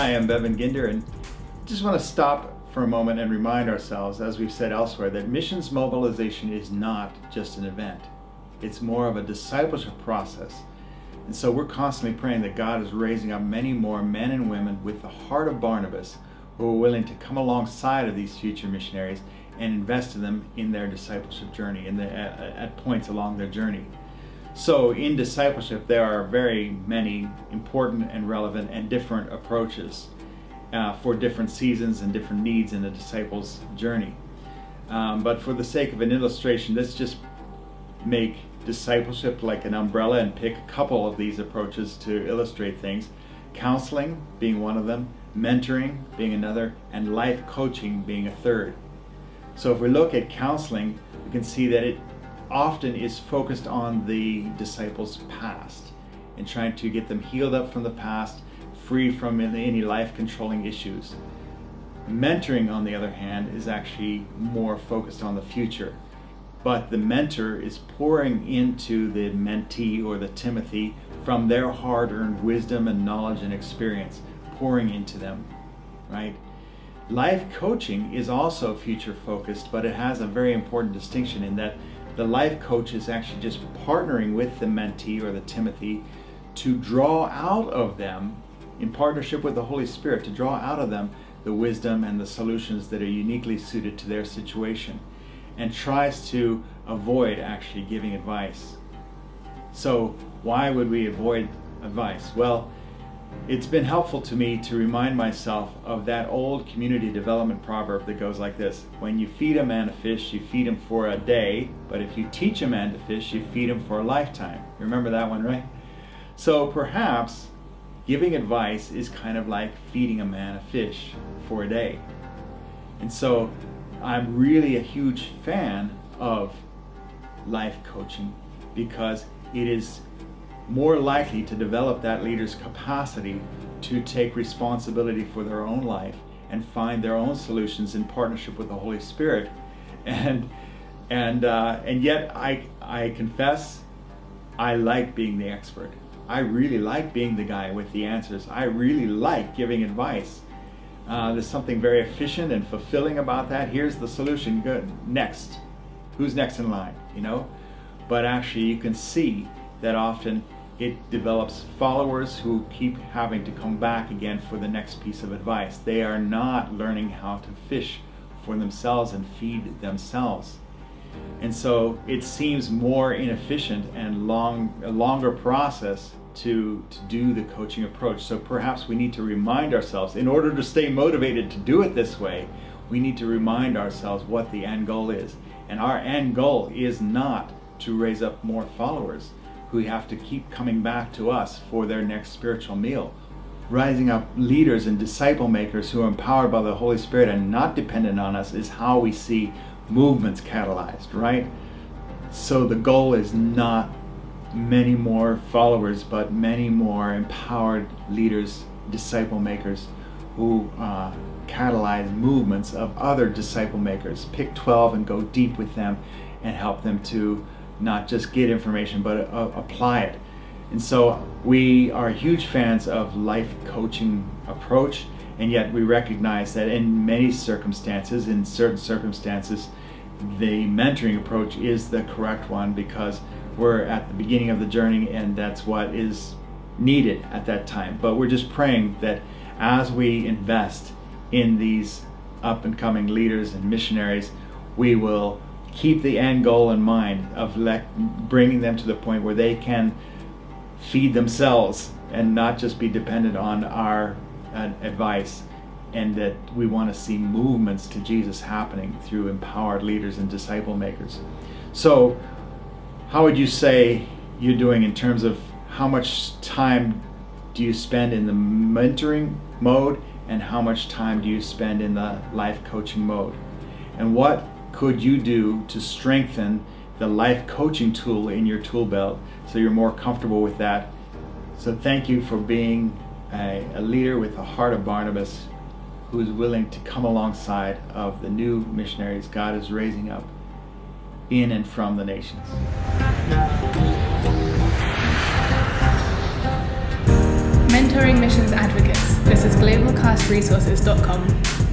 Hi, I'm Bevan Ginder, and just want to stop for a moment and remind ourselves, as we've said elsewhere, that missions mobilization is not just an event. It's more of a discipleship process. And so we're constantly praying that God is raising up many more men and women with the heart of Barnabas who are willing to come alongside of these future missionaries and invest in them in their discipleship journey, at points along their journey. So in discipleship, there are very many important and relevant and different approaches for different seasons and different needs in the disciples' journey. But for the sake of an illustration, let's just make discipleship like an umbrella and pick a couple of these approaches to illustrate things. Counseling being one of them, mentoring being another, and life coaching being a third. So if we look at counseling, we can see that it often is focused on the disciples' past and trying to get them healed up from the past, free from any life-controlling issues. Mentoring, on the other hand, is actually more focused on the future. But the mentor is pouring into the mentee or the Timothy from their hard-earned wisdom and knowledge and experience, pouring into them, right? Life coaching is also future-focused, but it has a very important distinction in that the life coach is actually just partnering with the mentee or the Timothy to draw out of them, in partnership with the Holy Spirit, to draw out of them the wisdom and the solutions that are uniquely suited to their situation, and tries to avoid actually giving advice. So why would we avoid advice? Well, it's been helpful to me to remind myself of that old community development proverb that goes like this: when you feed a man a fish, you feed him for a day, but if you teach a man to fish, you feed him for a lifetime. You remember that one, right? So perhaps giving advice is kind of like feeding a man a fish for a day. And so I'm really a huge fan of life coaching because it is more likely to develop that leader's capacity to take responsibility for their own life and find their own solutions in partnership with the Holy Spirit. And yet I confess I like being the expert. I really like being the guy with the answers. I really like giving advice. There's something very efficient and fulfilling about that. Here's the solution. Good. Next. Who's next in line? But actually you can see that often it develops followers who keep having to come back again for the next piece of advice. They are not learning how to fish for themselves and feed themselves. And so it seems more inefficient and a longer process to do the coaching approach. So perhaps we need to remind ourselves, in order to stay motivated to do it this way, we need to remind ourselves what the end goal is. And our end goal is not to raise up more followers who have to keep coming back to us for their next spiritual meal. Rising up leaders and disciple makers who are empowered by the Holy Spirit and not dependent on us is how we see movements catalyzed, right? So the goal is not many more followers, but many more empowered leaders, disciple makers who catalyze movements of other disciple makers. Pick 12 and go deep with them and help them to not just get information, but apply it. And so we are huge fans of life coaching approach, and yet we recognize that in many circumstances, in certain circumstances, the mentoring approach is the correct one because we're at the beginning of the journey and that's what is needed at that time. But we're just praying that as we invest in these up and coming leaders and missionaries, we will keep the end goal in mind of bringing them to the point where they can feed themselves and not just be dependent on our advice, and that we want to see movements to Jesus happening through empowered leaders and disciple makers. So how would you say you're doing in terms of how much time do you spend in the mentoring mode and how much time do you spend in the life coaching mode? And what could you do to strengthen the life coaching tool in your tool belt so you're more comfortable with that? So thank you for being a leader with the heart of Barnabas who is willing to come alongside of the new missionaries God is raising up in and from the nations. Mentoring Missions Advocates. This is globalcastresources.com.